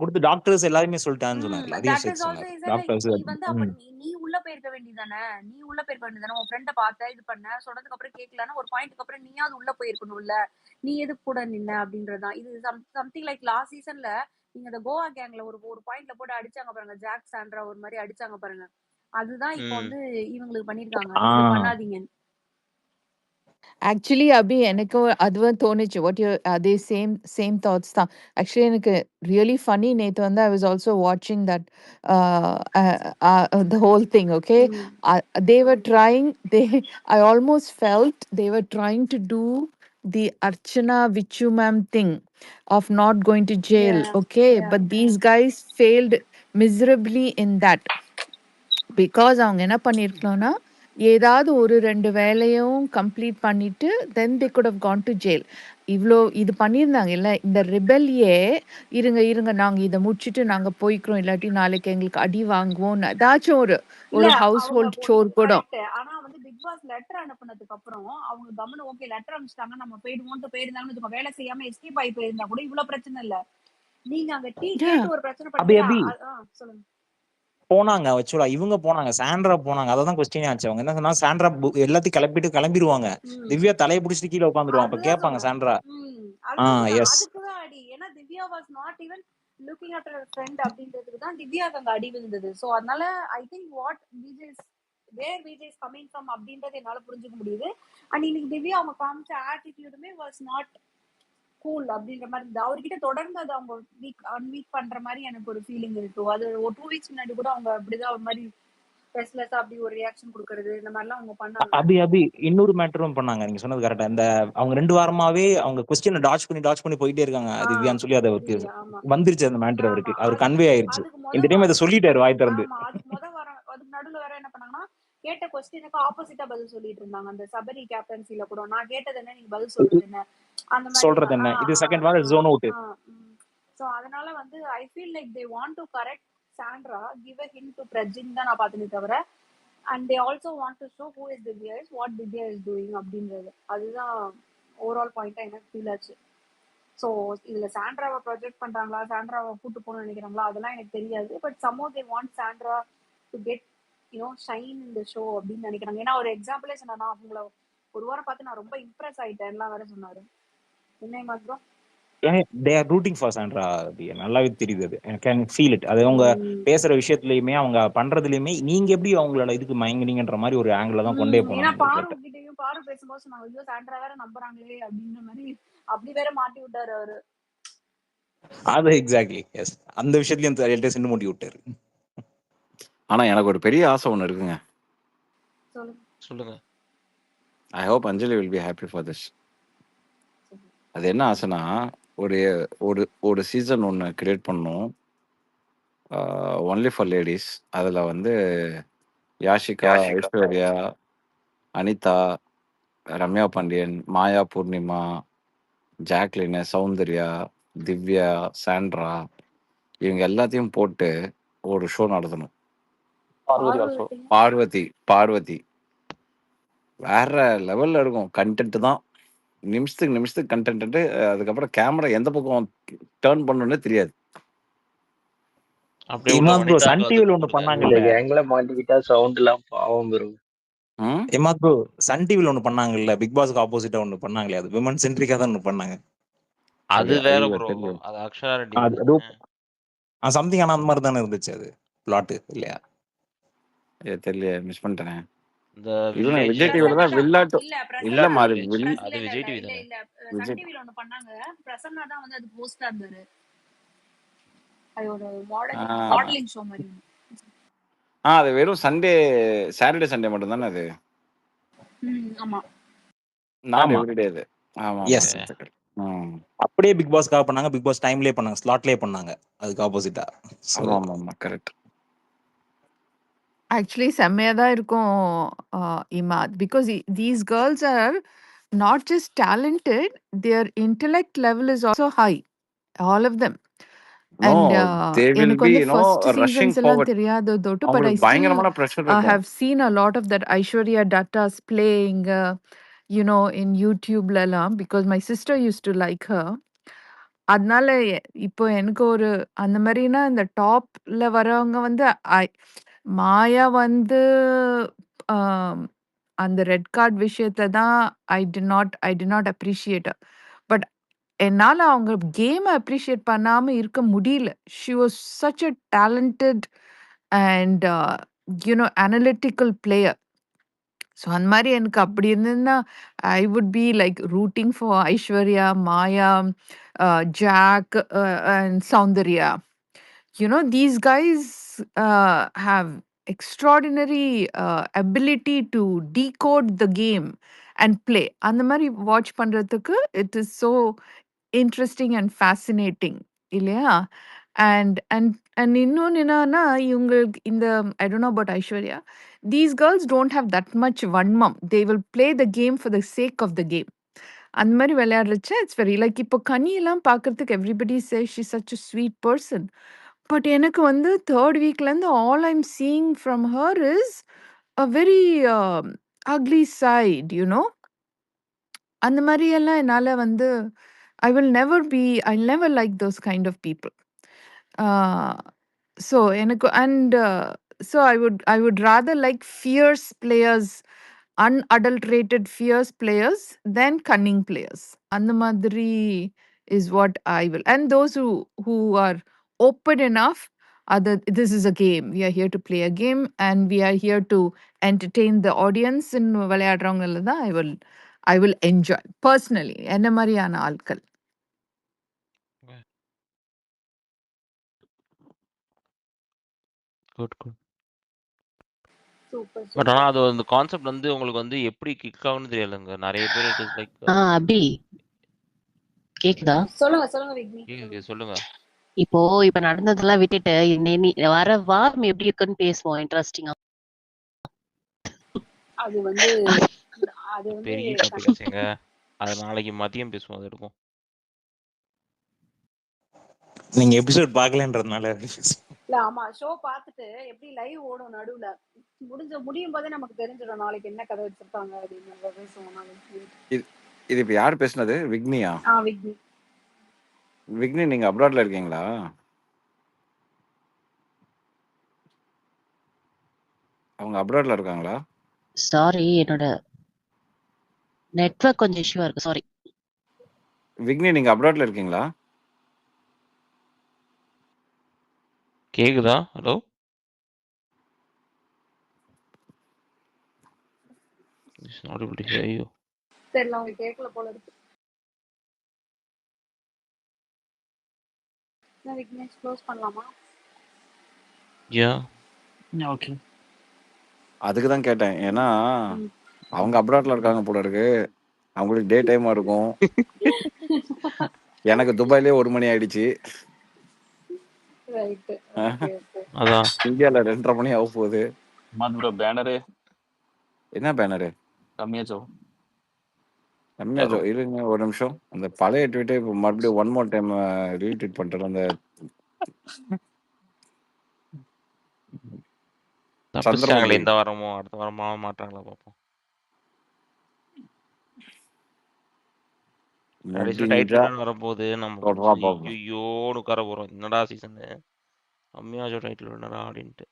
கொடுத்த டாக்டர்ஸ் எல்லாருமே சொல்லிட்டான்னு சொன்னாரு. அதையும் சேர்த்து சொன்னாரு டாக்டர்ஸ். நீ வந்து அப்ப நீ உள்ள போயிருக்க வேண்டியதானே, உன் ஃப்ரெண்ட பார்த்த இது பண்ண சொன்னதுக்கு அப்புறம் கேட்கலன்னா ஒரு பாயிண்ட்க்கு அப்புறம் நீயாவது உள்ள போயிருக்கணும்ல, நீ எதுக்கு கூட நின்ன அப்படின்றதுதான். இது சம்திங் லைக் லாஸ்ட் சீசன்ல நீங்க இந்த கோவா கேங்ல ஒரு பாயிண்ட்ல போட்டு அடிச்சாங்க பாருங்க, ஜாக் சாண்ட்ரா ஒரு மாதிரி அடிச்சாங்க பாருங்க. அதுதான் இப்போ வந்து இவங்களுக்கு பண்ணிருக்காங்க, இது பண்ணாதீங்க. Actually அபி எனக்கும் அதுவும் தோணுச்சு. what you அதே same thoughts தான். Actually எனக்கு really funny நேத்து வந்து I was also watching that the whole thing. Okay, they were trying, I almost felt they were trying to do the Archana Vichu ma'am thing of not going to jail. Okay, but these guys failed miserably in that. Because அவங்க என்ன பண்ணியிருக்கணும்னா ஏதாவது ஒரு 2 வேலையும் complete பண்ணிட்டு then they could have gone to jail. இவ்வளோ இது பண்ணியிருந்தாங்க இல்லை இந்த ரிபெல்லியே. இருங்க நாங்கள் இதை முடிச்சுட்டு நாங்கள் போய்க்கிறோம், இல்லாட்டி நாளைக்கு எங்களுக்கு அடி வாங்குவோம், ஏதாச்சும் ஒரு ஹவுஸ் ஹோல்ட் சோர் கூட. ஆனா வந்து பிக் பாஸ் லெட்டர் அனுப்புனதுக்கு அப்புறம் அவங்க கவனம் ஓகே லெட்டர் அனுப்பிச்சிட்டாங்க நம்ம போயிடுந்தாங்கன்னு வேலை செய்யாம எஸ்கேப் ஆகி போயிருந்தா கூட இவ்வளவு பிரச்சனை இல்ல. நீங்க அங்க கேட்டு ஒரு பிரச்சனை பண்ணீங்க. சொல்லுங்க. போனாங்க ஆக்சுவலா இவங்க போனாங்க, சாண்ட்ரா போனாங்க. அதான் கொஸ்டின் ஆச்சு. அவங்க என்ன சொன்னா சாண்ட்ரா எல்லாத்தையும் கிளம்பிடுவாங்க, திவ்யா தலையை பிடிச்சிட்டு கீழே உட்காந்துருவாங்க. அப்ப கேட்பாங்க சாண்ட்ரா அதுக்குதான் அடி. ஏன்னா Divya was not even looking at her friend அப்படின்றதுக்கு தான் திவ்யாக்கு அங்க அடி விழுந்தது. சோ அதனால I think what where Vijay is coming from அப்படின்றது என்னால புரிஞ்சுக்க முடியுது. அண்ட் இன்னைக்கு திவ்யா அவங்க காமிச்ச ஆட்டிடியூடுமே வாஸ் நாட் கூல் அப்படின்ற மாதிரி இருந்தது. அவர்கிட்ட தொடர்ந்து அது அவங்க வீக் பண்ற மாதிரி எனக்கு ஒரு ஃபீலிங் இருக்கு. அது ஒரு 2 வீக்ஸ் முன்னாடி கூட அவங்க அப்படிதான் ஒரு மாதிரி ரெஸ்ட்லெஸ்ஸா அப்படி ஒரு ரியாக்ஷன் கொடுக்கறது இந்த மாதிரிலாம் அவங்க பண்ணாங்க. அபி இன்னொரு மேட்டரும் பண்ணாங்க. நீங்க சொன்னது கரெக்டா. இந்த அவங்க 2 வாரமாவே அவங்க கொஸ்டினை டாச் பண்ணி போயிட்டே இருக்காங்க திவ்யான்னு சொல்லி அதை வந்துருச்சு அந்த மேட்டர். அவருக்கு கன்வே ஆயிருச்சு. இந்த டைம் இதை சொல்லிட்டாரு வாய் திறந்து. அதுக்கு நடுவுல வேற என்ன பண்ணாங்கன்னா, கேட்ட கொஸ்டினுக்கு ஆப்போசிட்டா பதில் சொல்லிட்டு இருந்தாங்க. அந்த சபரி கேப்டன்சில கூட நான் கேட்டது என்ன நீங்க பதில் சொல்றது என்ன அந்த மாதிரி சொல்றது என்ன, இது செகண்ட் வார ஜோன் அவுட். சோ அதனால வந்து I feel like they want to correct Sandra, give a hint to Prajin தான் நான் பார்த்தேனே தவிர, and they also want to show who is Divya is, what Divya is doing அப்படின்றது. அதுதான் ஓவரால் பாயிண்டா எனக்கு ஃபீல் ஆச்சு. ஸோ இதுல சாண்ட்ராவை ப்ரொஜெக்ட் பண்றாங்களா, சாண்ட்ராவை கூட்டு போகணும்னு நினைக்கிறாங்களா அதெல்லாம் எனக்கு தெரியாது. But somehow they want Sandra to get shine in the show அப்படின்னு நினைக்கிறாங்க. ஏன்னா ஒரு எக்ஸாம்பிளே சொன்னா அவங்கள ஒரு வாரம் பார்த்து நான் ரொம்ப இம்ப்ரெஸ் ஆயிட்டேன்லாம் வேற சொன்னாரு. என்ன மாத்திரம் they are rooting for Sandra. நல்லாவே தெரியுது. அது கேன் ஃபீல் இட். அது அவங்க பேசுற விஷயத்துலயுமே அவங்க பண்றதுலயுமே நீங்க எப்படி அவங்களோட இதுக்கு மயங்குனீங்கன்ற மாதிரி ஒரு ஆங்கிள் தான் கொண்டே ஏன்னா போனாங்க. பாரு கிட்டயும் பாரு பேசும்போது சொன்னாங்க, ஐயோ சாண்ட்ரா வேற நம்புறாங்களே அப்படின்ற மாதிரி அப்படி வேற மாட்டி விட்டாரு அவரு. அது எக்ஸாக்ட்லி எஸ். அந்த விஷயத்துலயும் ரியல்டே சென்று மூட்டி விட்டாரு. ஆனா எனக்கு ஒரு பெரிய ஆசை ஒன்று இருக்குங்க. சொல்லுங்க. I hope Anjali will be happy for this. அது என்ன ஆசைனா, ஒரு ஒரு ஒரு சீசன் ஒன்று கிரியேட் பண்ணணும், ஒன்லி ஃபார் லேடிஸ். அதில் வந்து யாஷிகா, ஐஸ்வர்யா, அனிதா, ரம்யா பாண்டியன், மாயா பூர்ணிமா, ஜாக்லின், சௌந்தர்யா, திவ்யா, சாண்ட்ரா, இவங்க எல்லாத்தையும் போட்டு ஒரு ஷோ நடத்தணும். பார்வதி வேற லெவல்ல இருக்கும். கண்டென்ட் தான் நிமிஷத்துக்கு கண்டென்ட். அதுக்கப்புறம் கேமரா எந்த பக்கம் டேர்ன் பண்ணணும்னே தெரியாது. அப்படியே இமாத் ப்ரோ வனிதா சன் டிவில ஒன்று இந்த பண்ணாங்கல்ல. கேங்ல மாட்டிக்கிட்டா சவுண்ட் எல்லாம் பாவம் bro. இமாத் ப்ரோ சன் டிவில ஒன்று பண்ணாங்கல்ல, பிக் பாஸ்க்கு ஆப்போசிட்டா ஒன்று பண்ணாங்களே, அது விமன் சென்ட்ரிக்கா தான் ஒன்று பண்ணாங்க. அது வேற ஐயோ, ப்ரோ. தெரியல. அது அக்ஷரா ரெட்டி அது சம்திங். ஆனா அந்த மாதிரி தானே இருந்துச்சு அது பிளாட் இல்லையா? தெரியல, மிஸ் பண்ணிட்டேன். இந்த இவங்க வில்லேஜ் விஜய் டிவில தான் வில்லாட்டு இல்ல இல்ல பிரசன்னா மாதிரி வில்லேஜ் அது இல்ல விஜய் இல்ல டிவி இல்ல தானே. இல்ல சன் விஜய் டிவில ஒண்ணு பண்ணாங்க. பிரசன்னா தான் வந்து அது போஸ்டா இருந்தாரு. அது ஒரு மாடலிங் ஷோ மாதிரி. அது வெறும் சாட்டர்டே சண்டே மட்டும் தானே அது. ஆமா நாட் ஆமா. எவ்ரிடே அது. ஆமா எஸ். ம். அப்படியே பிக் பாஸ்க்காக பண்ணாங்க, பிக் பாஸ் டைம்லயே பண்ணாங்க, ஸ்லாட்லயே பண்ணாங்க, அதுக்கு ஆப்போசிட்டா. ஆமா கரெக்ட். ஆக்சுவலி செம்மையா தான் இருக்கும் Imad. Because these girls are not just talented, their intellect level is also high, all of them. No, And they will எனக்கு பி வந்து ஃபர்ஸ்ட் ரஷிங் சீசன்ஸ் எல்லாம் ஃபார்வர்ட். தெரியாது தொட்டு, பட் ஐ அவங்களுக்கு ஸ்டில் பயங்கரமான ப்ரெஷர் இருக்கும். have seen a lot of that Aishwarya Datta's playing, in YouTubeல எல்லாம், because my sister used to like her. அதனால இப்போ எனக்கு ஒரு அந்த மாதிரினா இந்த டாப்ல வரவங்க வந்து மாயா வந்து அந்த ரெட் கார்ட் விஷயத்துல தான் I did not appreciate. But என்னால அவங்க கேமை அப்ரிஷியேட் பண்ணாம இருக்க முடியல. She was such a talented and analytical player. So அந்த மாதிரி எனக்கு அப்படி இருந்ததுன்னா I would be like rooting for Aishwarya, Maya, Jack and Soundarya. These guys have extraordinary ability to decode the game and play. அந்த மாதிரி வாட்ச் பண்றதுக்கு it is so interesting and fascinating இல்லையா? And and and இன்னொன்னு என்னன்னா, இவங்களுக்கு இந்த I don't know about Aishwarya, these girls don't have that much வன்மம். They will play the game for the sake of the game. அந்த மாதிரி விளையாடுறச்ச இட்ஸ் வெரி லைக் இப்போ கனியெல்லாம் பார்க்கறதுக்கு everybody say she such a sweet person. But எனக்கு வந்து third வீக்லேருந்து all I'm seeing from her is a very ugly sight. அந்த மாதிரி எல்லாம் என்னால வந்து I will never like those kind of people. So எனக்கு so I would rather like fierce players, unadulterated fierce players than cunning players. அந்த மாதிரி is what I will. And those who are open enough, this is a game. We are here to play a game and we are here to entertain the audience. In விளையாடுறவங்கள தான் I will enjoy personally. என்ன மாதிரியான ஆட்கள். Good good. Super but super. ஆனா அது அந்த concept வந்து உங்களுக்கு வந்து எப்படி கிக் ஆகும்னு தெரியலங்க. நிறைய பேர் இட் இஸ் லைக் அபி கேக்குதா? சொல்லுங்க விக்னி. கேக்குது, சொல்லுங்க. இப்ப நடந்ததெல்லாம் விட்டுட்டு வர வாரம் எப்படி இருக்குன்னு பேசுவோம் இன்ட்ரெஸ்டிங்கா. அது வந்து பெரிய டாபிக் ஆச்சுங்க. அது நாளைக்கு மதியம் பேசுவோம். அது இருக்கும். நீங்க எபிசோட் பார்க்கலன்றதுனால இல்ல ஆமா ஷோ பார்த்துட்டு எப்படி லைவ் ஓடும் நடுவுல முடியும் போதே நமக்கு தெரிஞ்சிடும் நாளைக்கு என்ன கதை வச்சிருக்காங்க அப்படின்னு பேசுவோம். இது இப்ப யார் பேசுனது? விக்னியா? விக்னி. விக்னி, நீங்க அப்ராட்ல இருக்கீங்களா? அவங்க அப்ராட்ல இருக்காங்களா? சாரி, என்னோட நெட்வொர்க் கொஞ்சம் இஷ்யூவா இருக்கு. சாரி. விக்னி நீங்க அப்ராட்ல இருக்கீங்களா? கேக்குதா? Hello? It's not able to hear you. தெரியல அவங்க கேட்கல போல இருக்கு. விக்னேஷ் க்ளோஸ் பண்ணலாமா? Yeah. ஓகே. அதுக்கு தான் கேட்டேன். ஏன்னா ம். அவங்க அப்ராட்ல இருக்காங்க போல இருக்கு. அவங்களுக்கு டே டைமா இருக்கும். எனக்கு துபாயிலே 1 மணி ஆயிடுச்சு. ரைட். Okay okay. அதான். இந்தியால 2:30 மணி ஆக போகுது. இமாத் ப்ரோ பேனரு என்ன banner? Ramya Joe. Ramya Joe இருங்க ஒரு நிமிஷம். அந்த பழைய ட்வீட்டை இப்போ மறுபடியும் ஒன் மோர் டைம் ரீட்வீட் பண்றேன். அந்த தப்பிச்சிட்டாங்களே சந்திரமுகி இந்த வாரமோ அடுத்த வாரமா மாட்டாங்களா பார்ப்போம். கடைசியில் முடிஞ்சா டைட்டில் வரப்போகுது. நம்ம சொல்றா பாப்போம். ஐயோன்னு உட்கார போறோம். என்னடா சீசனு ரம்யாஜோ டைட்டில் என்னடா அப்படின்ட்டு.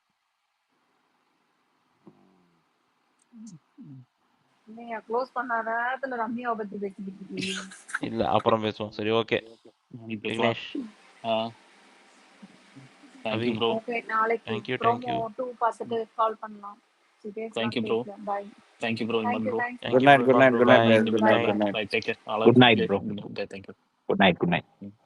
நீங்க க்ளோஸ் பண்ண நேரத்துல ரம்யாவை பத்தி பேசிக்கிட்டு இருக்கீங்க. இல்ல அப்புறம் பேசுவோம். சரி okay Vignesh. Thank you bro. Okay நாளைக்கு தேங்க்யூ ப்ரோமோ 2 பார்த்துட்டு கால் பண்ணலாம். Thank you bro. Bye. Thank you bro Imad bro. Good night, good night, good night, Bye. Good night, good night. Bye take care. Good night, bro. Good night. Thank you. Good night.